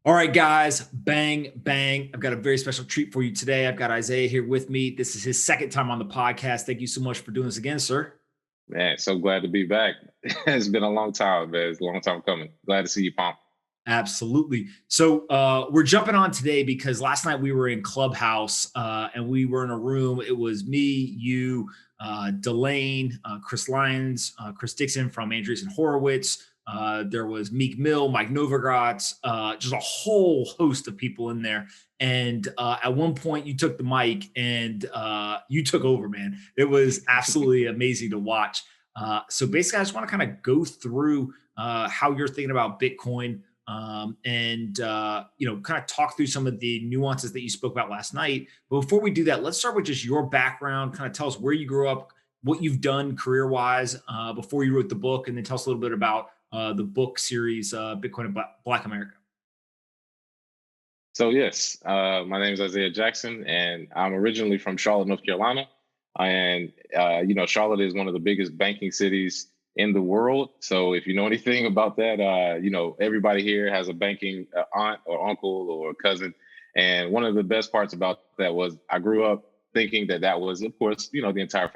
All right, guys, bang, bang. I've got a very special treat for you today. I've got Isaiah here with me. This is his second time on the podcast. Thank you so much for doing this again, sir. Man, so glad to be back. It's been a long time, man. It's a long time coming. Glad to see you, Pomp. Absolutely. So we're jumping on today because last night we were in Clubhouse and we were in a room. It was me, you, Delane, Chris Lyons, Chris Dixon from Andrews and Horowitz. There was Meek Mill, Mike Novogratz, just a whole host of people in there. And at one point, you took the mic and you took over, man. It was absolutely amazing to watch. So basically, I just want to kind of go through how you're thinking about Bitcoin and kind of talk through some of the nuances that you spoke about last night. But before we do that, let's start with just your background. Kind of tell us where you grew up, what you've done career-wise before you wrote the book, and then tell us a little bit about the book series, Bitcoin and Black America. So yes, my name is Isaiah Jackson, and I'm originally from Charlotte, North Carolina. And Charlotte is one of the biggest banking cities in the world. So if you know anything about that, everybody here has a banking aunt or uncle or cousin. And one of the best parts about that was I grew up thinking that was, of course, the entire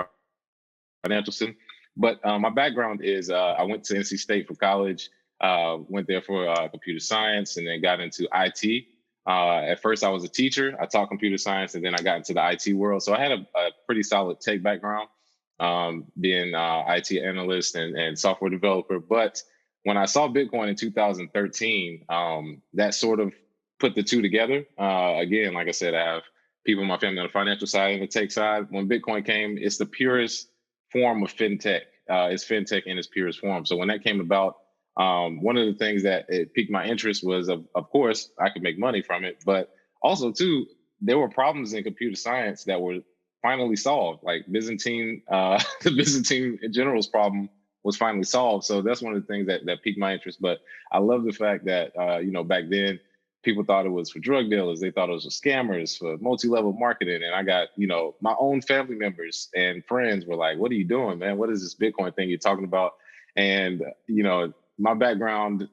financial system. But my background is I went to NC State for college, went there for computer science, and then got into IT. At first, I was a teacher. I taught computer science, and then I got into the IT world. So I had a pretty solid tech background, being IT analyst and software developer. But when I saw Bitcoin in 2013, that sort of put the two together. Again, like I said, I have people in my family on the financial side and the tech side. When Bitcoin came, it's the purest form of fintech. It's fintech in its purest form. So when that came about, one of the things that it piqued my interest was, of course, I could make money from it, but also too, there were problems in computer science that were finally solved. Like Byzantine, the Byzantine in general's problem was finally solved. So that's one of the things that piqued my interest. But I love the fact that, back then, people thought it was for drug dealers. They thought it was for scammers, for multi-level marketing. And I got, my own family members and friends were like, what are you doing, man? What is this Bitcoin thing you're talking about? And, my background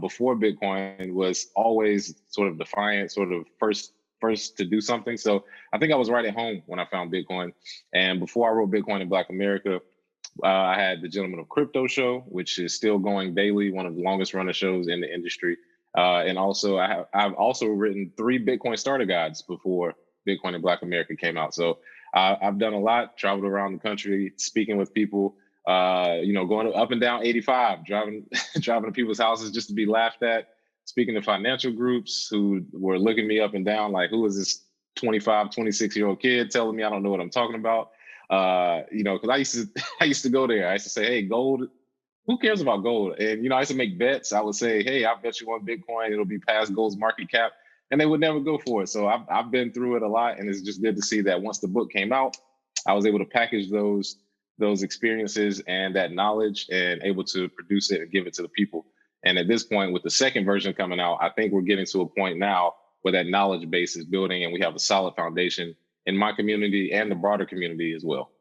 before Bitcoin was always sort of defiant, sort of first to do something. So I think I was right at home when I found Bitcoin. And before I wrote Bitcoin in Black America, I had the Gentleman of Crypto show, which is still going daily, one of the longest running shows in the industry. And also I've also written 3 Bitcoin starter guides before Bitcoin in Black America came out. So I've done a lot, traveled around the country, speaking with people, going up and down 85, driving to people's houses just to be laughed at, speaking to financial groups who were looking me up and down like, who is this 25, 26-year-old kid telling me I don't know what I'm talking about? Because I used to go there. I used to say, hey, gold, who cares about gold? And, I used to make bets. I would say, hey, I bet you on Bitcoin, it'll be past gold's market cap. And they would never go for it. So I've been through it a lot. And it's just good to see that once the book came out, I was able to package those experiences and that knowledge and able to produce it and give it to the people. And at this point, with the second version coming out, I think we're getting to a point now where that knowledge base is building and we have a solid foundation in my community and the broader community as well.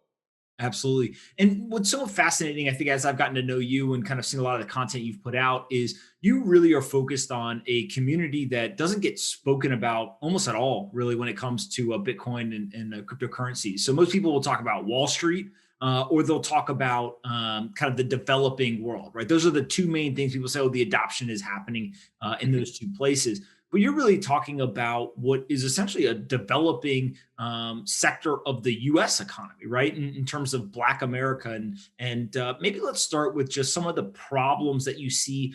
Absolutely. And what's so fascinating, I think, as I've gotten to know you and kind of seen a lot of the content you've put out, is you really are focused on a community that doesn't get spoken about almost at all, really, when it comes to Bitcoin and cryptocurrency. So most people will talk about Wall Street, or they'll talk about kind of the developing world, right? Those are the two main things people say, oh, the adoption is happening in those two places. But you're really talking about what is essentially a developing sector of the U.S. economy, right? In terms of Black America, and maybe let's start with just some of the problems that you see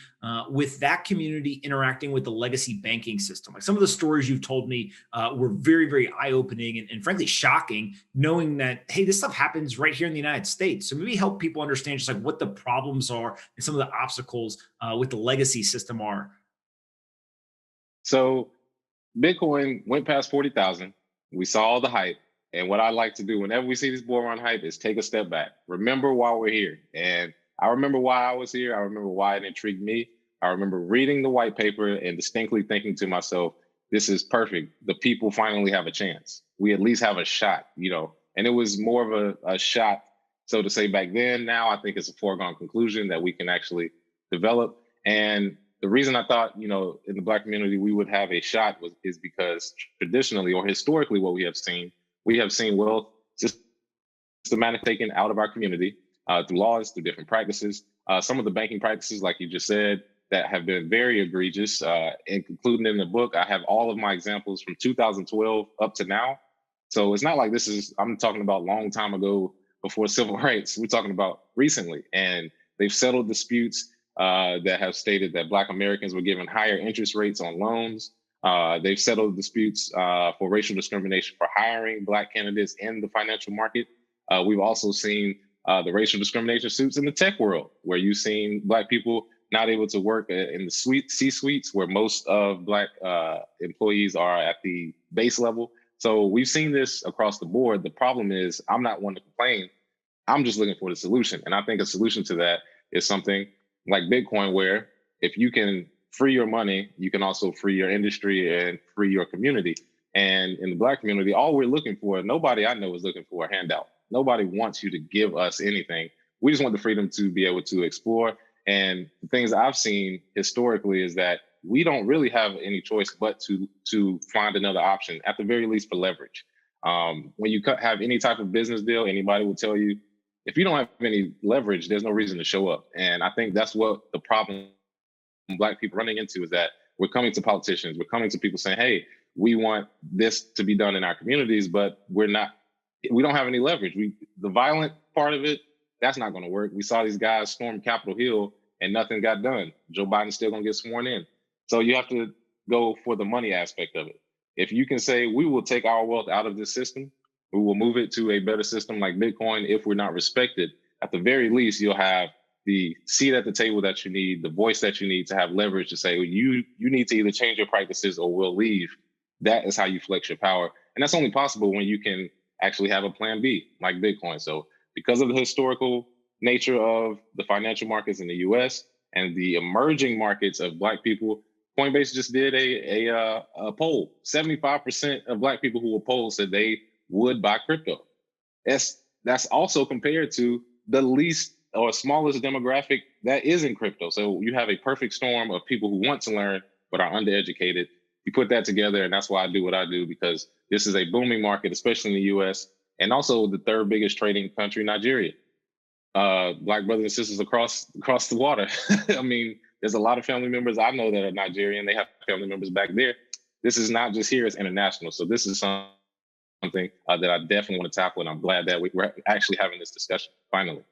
with that community interacting with the legacy banking system. Like some of the stories you've told me were very, very eye-opening and frankly shocking, knowing that, hey, this stuff happens right here in the United States. So maybe help people understand just like what the problems are and some of the obstacles with the legacy system are. So Bitcoin went past 40,000. We saw all the hype. And what I like to do whenever we see this bull run hype is take a step back. Remember why we're here. And I remember why I was here. I remember why it intrigued me. I remember reading the white paper and distinctly thinking to myself, this is perfect. The people finally have a chance. We at least have a shot, and it was more of a shot, so to say, back then. Now I think it's a foregone conclusion that we can actually develop. And the reason I thought, in the Black community, we would have a shot is because traditionally or historically, what we have seen wealth systematically taken out of our community through laws, through different practices. Some of the banking practices, like you just said, that have been very egregious, including in the book. I have all of my examples from 2012 up to now. So it's not like I'm talking about a long time ago before civil rights. We're talking about recently. And they've settled disputes that have stated that Black Americans were given higher interest rates on loans. They've settled disputes for racial discrimination for hiring Black candidates in the financial market. We've also seen the racial discrimination suits in the tech world, where you've seen Black people not able to work in the C-suites, where most of Black employees are at the base level. So we've seen this across the board. The problem is I'm not one to complain. I'm just looking for the solution. And I think a solution to that is something like Bitcoin, where if you can free your money, you can also free your industry and free your community. And in the Black community, all we're looking for, nobody I know is looking for a handout. Nobody wants you to give us anything. We just want the freedom to be able to explore. And the things I've seen historically is that we don't really have any choice but to find another option, at the very least for leverage. When you have any type of business deal, anybody will tell you, if you don't have any leverage, there's no reason to show up. And I think that's what the problem Black people running into is that we're coming to politicians, we're coming to people saying, hey, we want this to be done in our communities, but we don't have any leverage. The violent part of it, that's not going to work. We saw these guys storm Capitol Hill and nothing got done. Joe Biden's still going to get sworn in. So you have to go for the money aspect of it. If you can say, we will take our wealth out of this system, we will move it to a better system like Bitcoin. If we're not respected, at the very least, you'll have the seat at the table that you need, the voice that you need to have leverage to say, well, you need to either change your practices or we'll leave. That is how you flex your power. And that's only possible when you can actually have a plan B like Bitcoin. So because of the historical nature of the financial markets in the US and the emerging markets of Black people, Coinbase just did a poll. 75% of Black people who were polled said they would buy crypto. That's also compared to the least or smallest demographic that is in crypto. So you have a perfect storm of people who want to learn but are undereducated. You put that together, and that's why I do what I do, because this is a booming market, especially in the US, and also the third biggest trading country, Nigeria. Black brothers and sisters across the water. I mean, there's a lot of family members I know that are Nigerian. They have family members back there. This is not just here, it's international. So this is something that I definitely want to tackle, and I'm glad that we're actually having this discussion finally.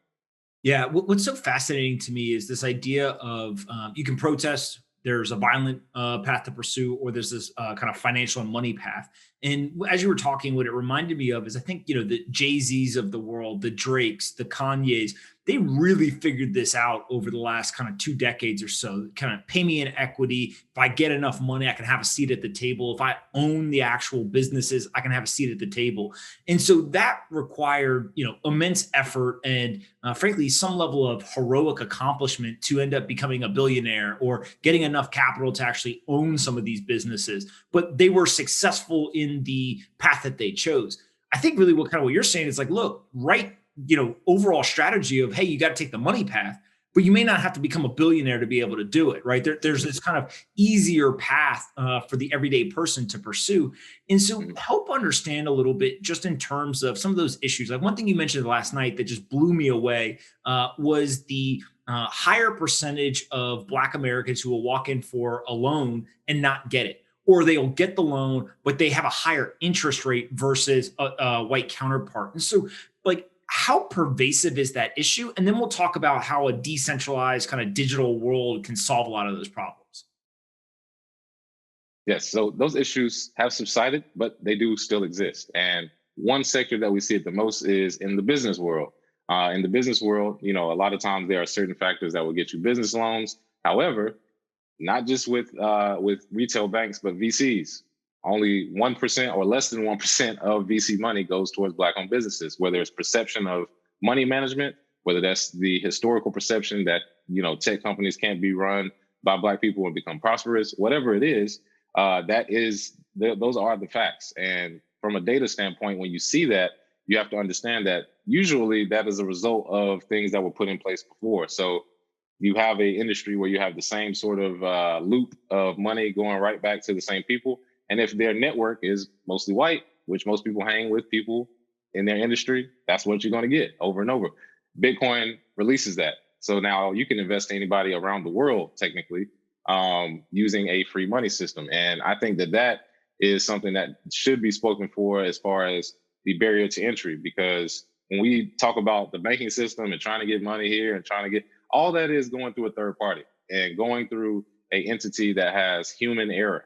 Yeah, what's so fascinating to me is this idea of you can protest. There's a violent path to pursue, or there's this kind of financial and money path. And as you were talking, what it reminded me of is I think, the Jay-Z's of the world, the Drakes, the Kanyes, they really figured this out over the last kind of 2 decades or so. Kind of pay me in equity. If I get enough money, I can have a seat at the table. If I own the actual businesses, I can have a seat at the table. And so that required, immense effort and frankly, some level of heroic accomplishment to end up becoming a billionaire or getting enough capital to actually own some of these businesses. But they were successful in the path that they chose. I think really what you're saying is like, look, right, overall strategy of, hey, you got to take the money path, but you may not have to become a billionaire to be able to do it, right? There's this kind of easier path for the everyday person to pursue. And so help understand a little bit just in terms of some of those issues. Like one thing you mentioned last night that just blew me away was the higher percentage of Black Americans who will walk in for a loan and not get it. Or they'll get the loan, but they have a higher interest rate versus a white counterpart. And so, how pervasive is that issue? And then we'll talk about how a decentralized kind of digital world can solve a lot of those problems. Yes, so those issues have subsided, but they do still exist. And one sector that we see it the most is in the business world. In the business world, a lot of times there are certain factors that will get you business loans. However, not just with retail banks, but VCs. Only 1% or less than 1% of VC money goes towards Black-owned businesses, whether it's perception of money management, whether that's the historical perception that, tech companies can't be run by Black people and become prosperous, whatever it is, those are the facts. And from a data standpoint, when you see that, you have to understand that usually that is a result of things that were put in place before. So you have a industry where you have the same sort of loop of money going right back to the same people. And if their network is mostly white, which most people hang with people in their industry, that's what you're going to get over and over. Bitcoin releases that. So now you can invest in anybody around the world, technically, using a free money system. And I think that that is something that should be spoken for as far as the barrier to entry, because when we talk about the banking system and trying to get money here and trying to get, all that is going through a third party and going through an entity that has human error.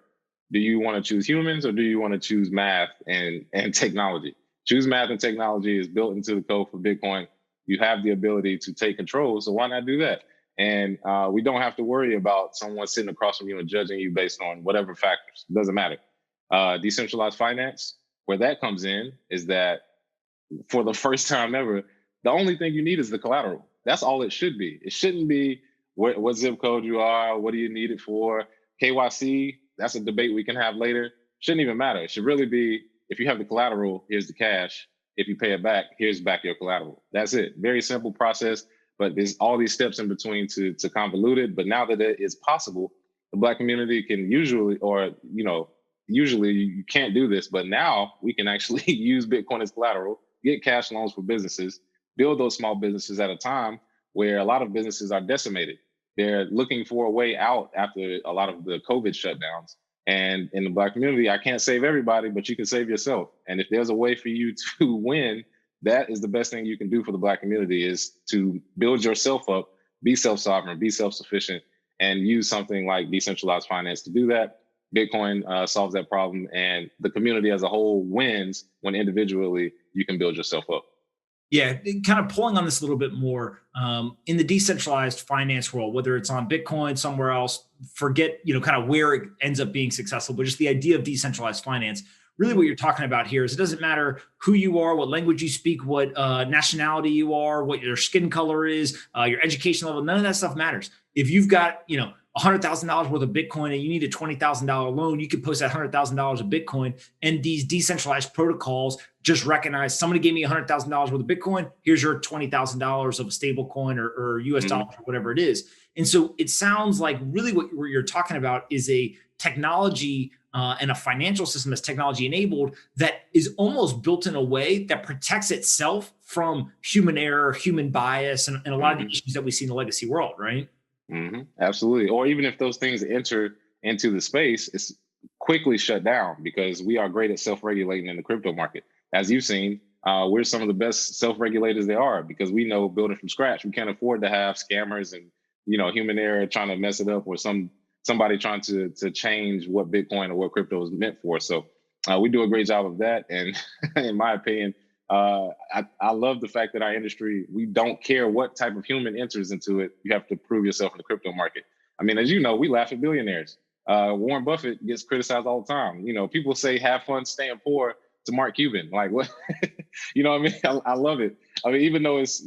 Do you want to choose humans or do you want to choose math and technology? Choose math and technology is built into the code for Bitcoin. You have the ability to take control, so why not do that? And we don't have to worry about someone sitting across from you and judging you based on whatever factors. It doesn't matter. Decentralized finance, where that comes in is that for the first time ever, the only thing you need is the collateral. That's all it should be. It shouldn't be what zip code you are, what do you need it for, KYC, that's a debate we can have later. Shouldn't even matter. It should really be, if you have the collateral, here's the cash. If you pay it back, here's back your collateral. That's it. Very simple process, but there's all these steps in between to convolute it. But now that it is possible, the Black community can usually, or, usually you can't do this, but now we can actually use Bitcoin as collateral, get cash loans for businesses, build those small businesses at a time where a lot of businesses are decimated. They're looking for a way out after a lot of the COVID shutdowns. And in the Black community, I can't save everybody, but you can save yourself. And if there's a way for you to win, that is the best thing you can do for the Black community, is to build yourself up, be self-sovereign, be self-sufficient, and use something like decentralized finance to do that. Bitcoin solves that problem, and the community as a whole wins when individually you can build yourself up. Yeah, kind of pulling on this a little bit more, in the decentralized finance world, whether it's on Bitcoin, somewhere else, forget, kind of where it ends up being successful, but just the idea of decentralized finance, really what you're talking about here is it doesn't matter who you are, what language you speak, what nationality you are, what your skin color is, your education level, none of that stuff matters. If you've got, $100,000 worth of Bitcoin and you need a $20,000 loan, you can post that $100,000 of Bitcoin, and these decentralized protocols just recognize somebody gave me $100,000 worth of Bitcoin. Here's your $20,000 of a stable coin or US dollars or whatever it is. And so it sounds like really what you're talking about is a technology and a financial system that's technology enabled that is almost built in a way that protects itself from human error, human bias, and a lot of the issues that we see in the legacy world, right? Absolutely. Or even if those things enter into the space, it's quickly shut down because we are great at self-regulating in the crypto market. As you've seen, we're some of the best self-regulators there are because we know building from scratch. We can't afford to have scammers and human error trying to mess it up, or somebody trying to change what Bitcoin or what crypto is meant for. So we do a great job of that. And in my opinion, I love the fact that our industry, we don't care what type of human enters into it. You have to prove yourself in the crypto market. I mean, as you know, we laugh at billionaires. Warren Buffett gets criticized all the time. People say have fun staying poor to Mark Cuban. Like, what? What I mean? I love it. I mean, even though it's,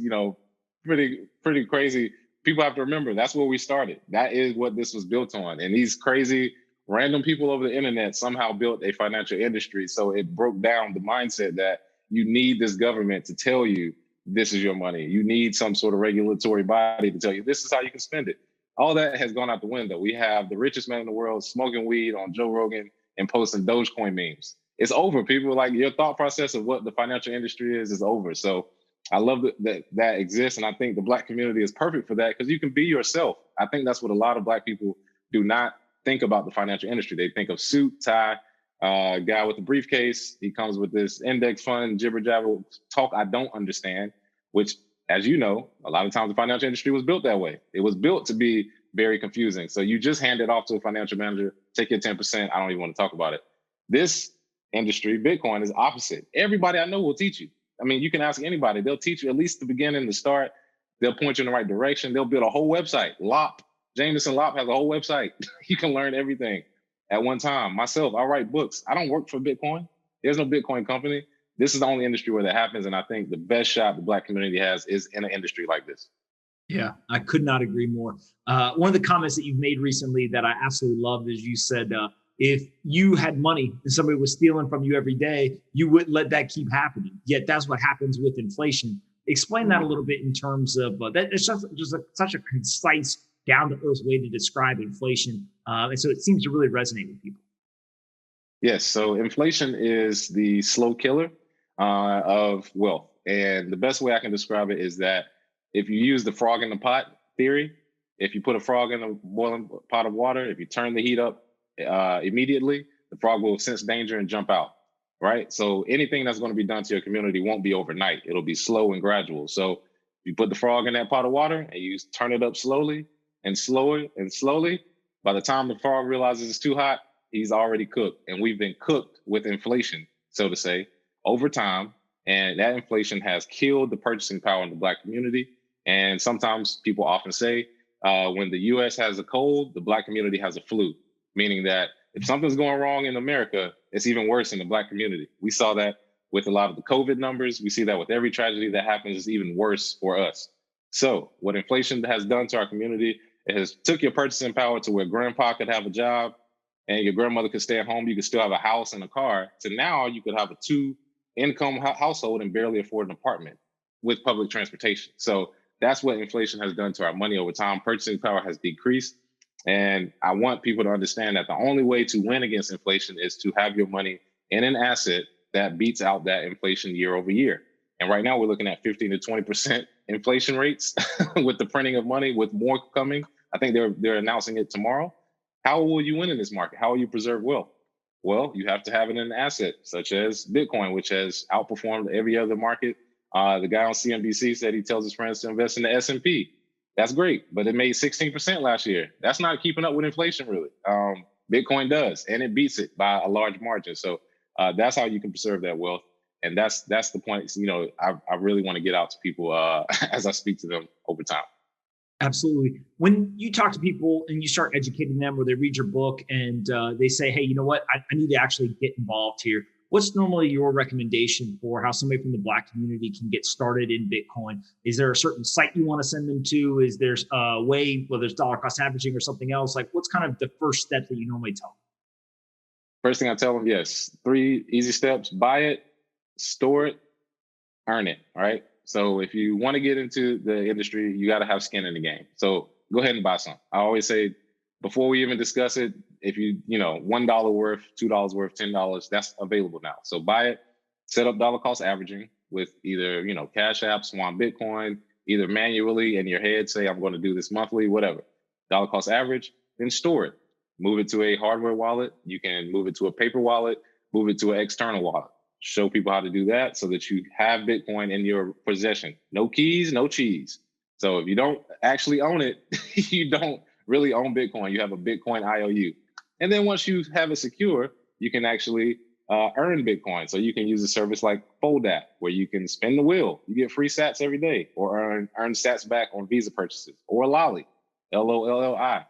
pretty crazy, people have to remember that's where we started. That is what this was built on. And these crazy random people over the internet somehow built a financial industry. So it broke down the mindset that you need this government to tell you this is your money. You need some sort of regulatory body to tell you this is how you can spend it. All that has gone out the window. We have the richest man in the world smoking weed on Joe Rogan and posting Dogecoin memes. It's over. People, like, your thought process of what the financial industry is over. So I love that exists. And I think the Black community is perfect for that because you can be yourself. I think that's what a lot of Black people do not think about the financial industry. They think of suit, tie, guy with a briefcase. He comes with this index fund, jibber jabber talk I don't understand, which, as you know, a lot of times the financial industry was built that way. It was built to be very confusing. So you just hand it off to a financial manager, take your 10%. I don't even want to talk about it. This industry, Bitcoin, is opposite. Everybody I know will teach you. I mean, you can ask anybody. They'll teach you at least the beginning, the start. They'll point you in the right direction. They'll build a whole website. Jameson Lopp has a whole website. You can learn everything at one time. Myself, I write books. I don't work for Bitcoin. There's no Bitcoin company. This is the only industry where that happens. And I think the best shot the Black community has is in an industry like this. Yeah, I could not agree more. One of the comments that you've made recently that I absolutely loved is you said, if you had money and somebody was stealing from you every day, you wouldn't let that keep happening. Yet that's what happens with inflation. Explain that a little bit in terms of that. It's just such a concise, down to earth way to describe inflation, and so it seems to really resonate with people. Yes. So inflation is the slow killer of wealth. And the best way I can describe it is that if you use the frog in the pot theory, if you put a frog in a boiling pot of water, if you turn the heat up immediately, the frog will sense danger and jump out, right? So anything that's going to be done to your community won't be overnight. It'll be slow and gradual. So you put the frog in that pot of water and you turn it up slowly and slower and slowly. By the time the frog realizes it's too hot, he's already cooked. And we've been cooked with inflation, so to say, over time. And that inflation has killed the purchasing power in the Black community. And sometimes people often say, when the US has a cold, the Black community has a flu, meaning that if something's going wrong in America, it's even worse in the Black community. We saw that with a lot of the COVID numbers. We see that with every tragedy that happens, it's even worse for us. So what inflation has done to our community, it has took your purchasing power to where grandpa could have a job and your grandmother could stay at home. You could still have a house and a car. To now you could have a 2-income household and barely afford an apartment with public transportation. So that's what inflation has done to our money over time. Purchasing power has decreased. And I want people to understand that the only way to win against inflation is to have your money in an asset that beats out that inflation year over year. And right now we're looking at 15 to 20% inflation rates with the printing of money, with more coming. I think they're announcing it tomorrow. How will you win in this market? How will you preserve wealth? Well, you have to have it in an asset such as Bitcoin, which has outperformed every other market. The guy on CNBC said he tells his friends to invest in the S&P. That's great, but it made 16% last year. That's not keeping up with inflation, really. Bitcoin does, and it beats it by a large margin. So that's how you can preserve that wealth. And that's the point. I really want to get out to people as I speak to them over time. Absolutely. When you talk to people and you start educating them, or they read your book and they say, hey, you know what, I need to actually get involved here. What's normally your recommendation for how somebody from the Black community can get started in Bitcoin? Is there a certain site you want to send them to? Is there a way, whether it's dollar cost averaging or something else? Like, what's kind of the first step that you normally tell them? First thing I tell them, yes, 3 easy steps: buy it, store it, earn it. All right. So if you want to get into the industry, you got to have skin in the game. So go ahead and buy some. I always say, before we even discuss it, if $1 worth, $2 worth, $10, that's available now. So buy it, set up dollar cost averaging with either, Cash App, Swan Bitcoin, either manually in your head, say, I'm going to do this monthly, whatever. Dollar cost average, then store it. Move it to a hardware wallet. You can move it to a paper wallet, move it to an external wallet. Show people how to do that so that you have Bitcoin in your possession. No keys, no cheese. So if you don't actually own it, you don't really own Bitcoin. You have a Bitcoin IOU. And then once you have it secure, you can actually earn Bitcoin. So you can use a service like Fold where you can spin the wheel. You get free sats every day, or earn sats back on Visa purchases, or Lolli, LOLLI.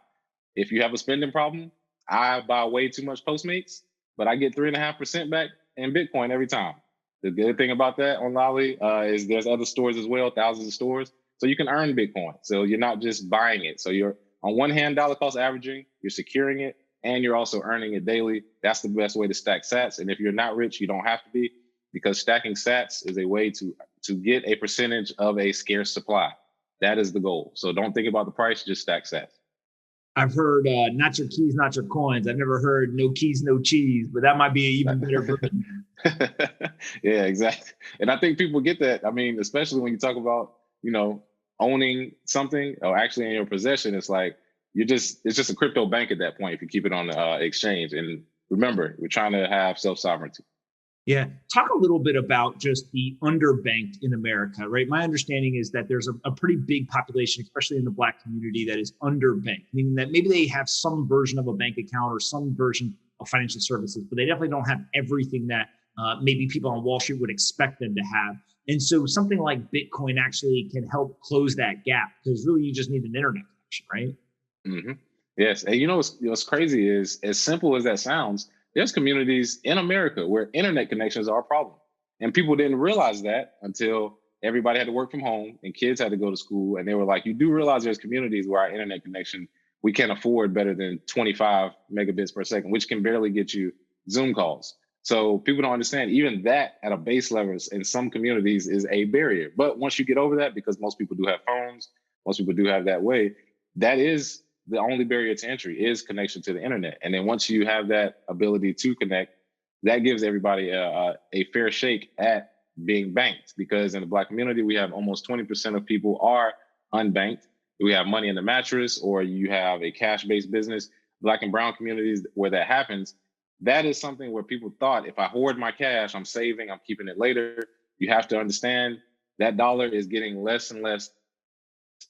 If you have a spending problem, I buy way too much Postmates, but I get 3.5% back in Bitcoin every time. The good thing about that on Lolli is there's other stores as well, thousands of stores. So you can earn Bitcoin. So you're not just buying it. So you're, on one hand, dollar cost averaging, you're securing it, and you're also earning it daily. That's the best way to stack sats. And if you're not rich, you don't have to be, because stacking sats is a way to get a percentage of a scarce supply. That is the goal. So don't think about the price, just stack sats. I've heard not your keys, not your coins. I've never heard no keys, no cheese, but that might be an even better version. Yeah, exactly. And I think people get that. I mean, especially when you talk about, owning something, or actually in your possession, it's like, it's just a crypto bank at that point if you keep it on the exchange. And remember, we're trying to have self-sovereignty. Yeah. Talk a little bit about just the underbanked in America, right? My understanding is that there's a pretty big population, especially in the Black community, that is underbanked, meaning that maybe they have some version of a bank account or some version of financial services, but they definitely don't have everything that maybe people on Wall Street would expect them to have. And so something like Bitcoin actually can help close that gap, because really you just need an internet connection, right? Mm-hmm. Yes. And what's crazy is, as simple as that sounds, there's communities in America where internet connections are a problem. And people didn't realize that until everybody had to work from home and kids had to go to school. And they were like, you do realize there's communities where our internet connection, we can't afford better than 25 megabits per second, which can barely get you Zoom calls. So people don't understand even that at a base level in some communities is a barrier. But once you get over that, because most people do have phones, most people do have that way, that is the only barrier to entry is connection to the internet. And then once you have that ability to connect, that gives everybody a fair shake at being banked, because in the Black community, we have almost 20% of people are unbanked. We have money in the mattress, or you have a cash-based business. Black and brown communities where that happens, that is something where people thought, if I hoard my cash, I'm saving, I'm keeping it later. You have to understand that dollar is getting less and less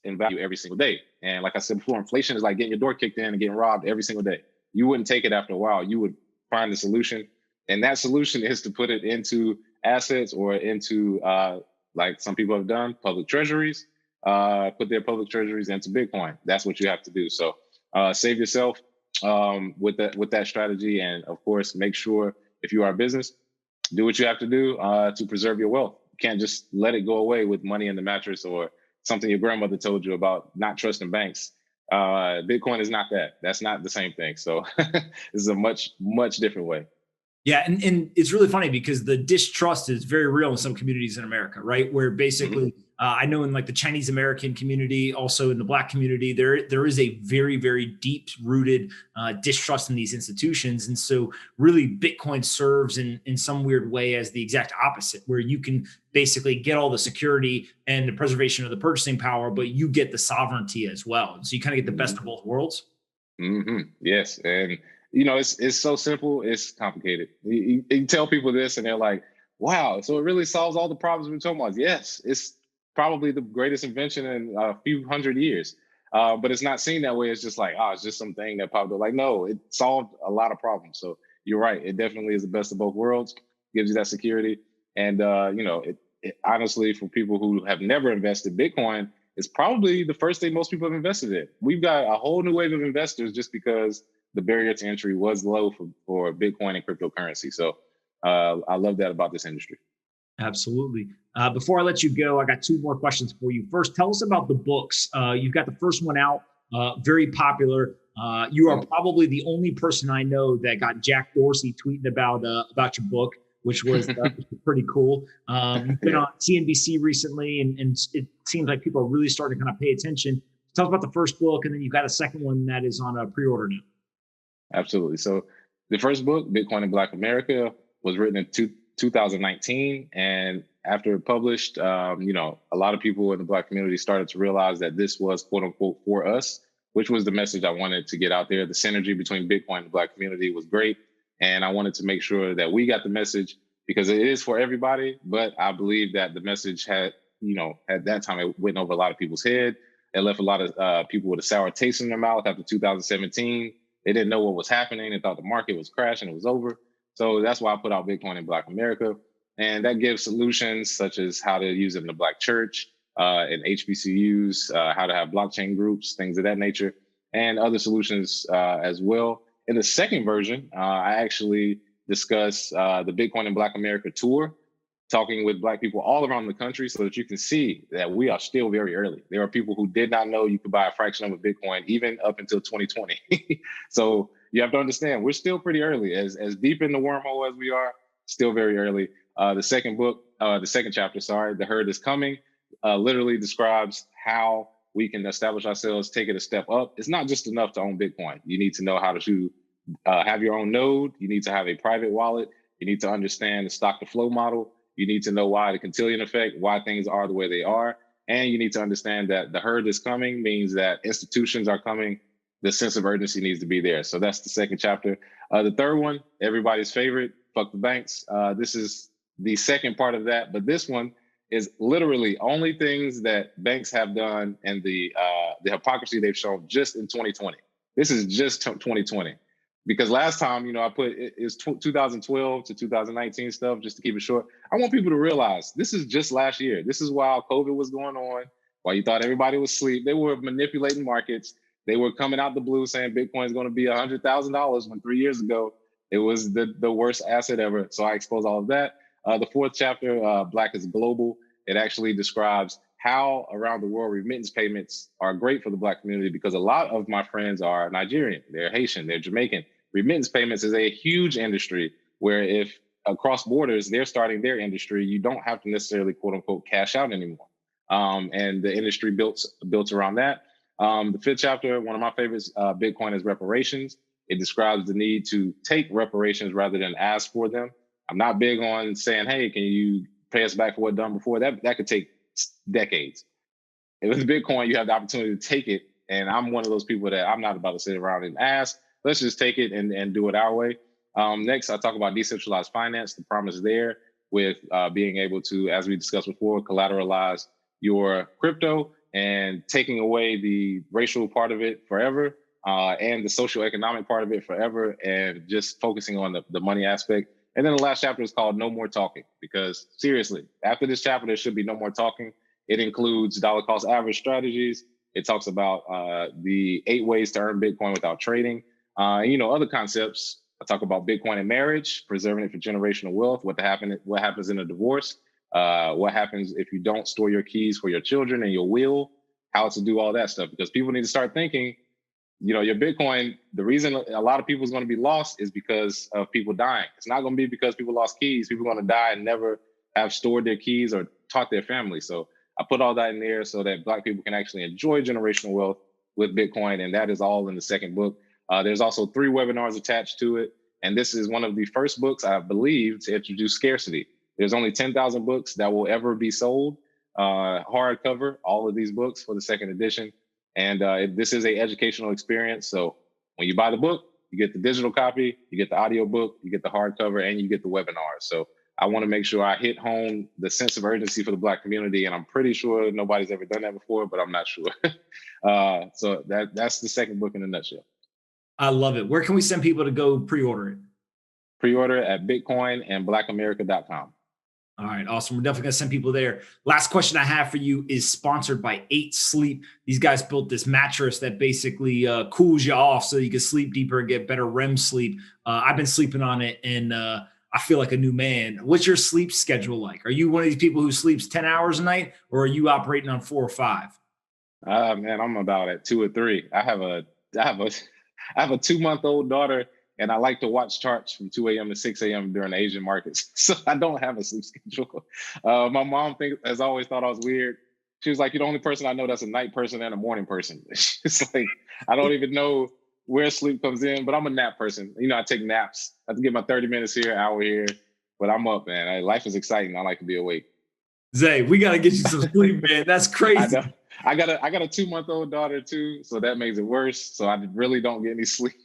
in value every single day. And like I said before, inflation is like getting your door kicked in and getting robbed every single day. You wouldn't take it after a while. You would find the solution. And that solution is to put it into assets or into, like some people have done, public treasuries, put their public treasuries into Bitcoin. That's what you have to do. So save yourself with that strategy. And of course, make sure if you are a business, do what you have to do to preserve your wealth. You can't just let it go away with money in the mattress or something your grandmother told you about not trusting banks. Bitcoin is not that. That's not the same thing. So this is a much, much different way. Yeah, and it's really funny because the distrust is very real in some communities in America, right? Where basically, I know in like the Chinese American community, also in the Black community, there is a very, very deep rooted distrust in these institutions, and so really Bitcoin serves in some weird way as the exact opposite, where you can basically get all the security and the preservation of the purchasing power, but you get the sovereignty as well. And so you kind of get the best of both worlds. Yes, and it's so simple, it's complicated. You tell people this and they're like, wow, so it really solves all the problems we're talking about. Yes, it's probably the greatest invention in a few hundred years. But it's not seen that way. It's just like, it's just something that popped up. Like, no, it solved a lot of problems. So you're right. It definitely is the best of both worlds, gives you that security. And, it honestly, for people who have never invested, Bitcoin is probably the first thing most people have invested in. We've got a whole new wave of investors just because the barrier to entry was low for Bitcoin and cryptocurrency. So I love that about this industry. Absolutely. Before I let you go, I got two more questions for you. First, tell us about the books. You've got the first one out, very popular. You are probably the only person I know that got Jack Dorsey tweeting about your book, which was pretty cool. You've been on CNBC recently, and it seems like people are really starting to kind of pay attention. Tell us about the first book, and then you've got a second one that is on a pre-order now. Absolutely. So the first book, Bitcoin in Black America, was written in 2019. And after it published, a lot of people in the Black community started to realize that this was, quote unquote, for us, which was the message I wanted to get out there. The synergy between Bitcoin and the Black community was great. And I wanted to make sure that we got the message, because it is for everybody. But I believe that the message had, at that time, it went over a lot of people's head. It left a lot of people with a sour taste in their mouth after 2017. They didn't know what was happening. They thought the market was crashing. It was over. So that's why I put out Bitcoin in Black America. And that gives solutions such as how to use it in the Black church, in HBCUs, how to have blockchain groups, things of that nature, and other solutions as well. In the second version, I actually discuss the Bitcoin in Black America tour, talking with Black people all around the country so that you can see that we are still very early. There are people who did not know you could buy a fraction of a Bitcoin even up until 2020. So you have to understand, we're still pretty early. As deep in the wormhole as we are, still very early. The second chapter, The Herd is Coming, literally describes how we can establish ourselves, take it a step up. It's not just enough to own Bitcoin. You need to know how to have your own node. You need to have a private wallet. You need to understand the stock to flow model. You need to know why the Cantillon effect, why things are the way they are. And you need to understand that the herd is coming means that institutions are coming. The sense of urgency needs to be there. So that's the second chapter. The third one, everybody's favorite, fuck the banks. This is the second part of that. But this one is literally only things that banks have done and the hypocrisy they've shown just in 2020. This is just 2020. Because last time, I put it's 2012 to 2019 stuff, just to keep it short. I want people to realize this is just last year. This is while COVID was going on, while you thought everybody was asleep. They were manipulating markets. They were coming out the blue saying Bitcoin is going to be $100,000 when 3 years ago it was the worst asset ever. So I expose all of that. The fourth chapter, Black is Global. It actually describes how around the world remittance payments are great for the Black community, because a lot of my friends are Nigerian, they're Haitian, they're Jamaican. Remittance payments is a huge industry where if across borders they're starting their industry, you don't have to necessarily quote unquote cash out anymore. And the industry built around that. The fifth chapter, one of my favorites, Bitcoin is reparations. It describes the need to take reparations rather than ask for them. I'm not big on saying, hey, can you pay us back for what done before? That could take decades. If it's Bitcoin, you have the opportunity to take it. And I'm one of those people that I'm not about to sit around and ask. Let's just take it and do it our way. Next, I talk about decentralized finance, the promise there with being able to, as we discussed before, collateralize your crypto and taking away the racial part of it forever and the social economic part of it forever, and just focusing on the money aspect. And then the last chapter is called No More Talking, because seriously, after this chapter, there should be no more talking. It includes dollar cost average strategies. It talks about the 8 ways to earn Bitcoin without trading. Other concepts. I talk about Bitcoin and marriage, preserving it for generational wealth, what happens in a divorce, what happens if you don't store your keys for your children and your will, how to do all that stuff. Because people need to start thinking, your Bitcoin, the reason a lot of people is going to be lost is because of people dying. It's not going to be because people lost keys. People are going to die and never have stored their keys or taught their family. So I put all that in there so that Black people can actually enjoy generational wealth with Bitcoin. And that is all in the second book. There's also 3 webinars attached to it. And this is one of the first books, I believe, to introduce scarcity. There's only 10,000 books that will ever be sold, hardcover, all of these books for the second edition. And this is an educational experience. So when you buy the book, you get the digital copy, you get the audio book, you get the hardcover, and you get the webinar. So I want to make sure I hit home the sense of urgency for the Black community. And I'm pretty sure nobody's ever done that before, but I'm not sure. So that's the second book in a nutshell. I love it. Where can we send people to go pre-order it? Pre-order at bitcoinandblackamerica.com. All right, awesome. We're definitely going to send people there. Last question I have for you is sponsored by 8 Sleep. These guys built this mattress that basically cools you off so you can sleep deeper and get better REM sleep. I've been sleeping on it, and I feel like a new man. What's your sleep schedule like? Are you one of these people who sleeps 10 hours a night, or are you operating on 4 or 5? Man, I'm about at 2 or 3. I have a 2-month-old daughter, and I like to watch charts from 2 a.m. to 6 a.m. during the Asian markets. So I don't have a sleep schedule. My mom has always thought I was weird. She was like, you're the only person I know that's a night person and a morning person. It's like, I don't even know where sleep comes in, but I'm a nap person. I take naps. I have to get my 30 minutes here, hour here, but I'm up, man. Life is exciting. I like to be awake. Zay, we got to get you some sleep, man. That's crazy. I got a 2-month-old daughter too, so that makes it worse. So I really don't get any sleep.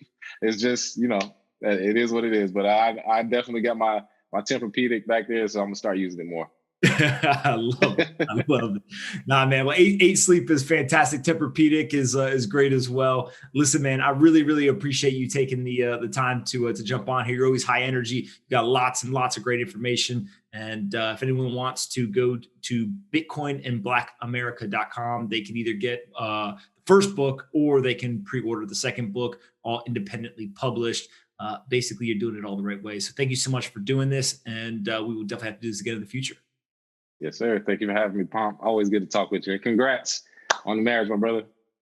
It's just, it is what it is. But I definitely got my Tempur-Pedic back there, so I'm gonna start using it more. I love it. I love it. Nah, man. Well, 8 Sleep is fantastic. Tempur-Pedic is great as well. Listen, man, I really, really appreciate you taking the time to jump on here. You're always high energy. You got lots and lots of great information. And if anyone wants to go to bitcoinandblackamerica.com, they can either get the first book or they can pre-order the second book, all independently published. Basically, you're doing it all the right way. So thank you so much for doing this. And we will definitely have to do this again in the future. Yes, sir. Thank you for having me, Pomp. Always good to talk with you. And congrats on the marriage, my brother.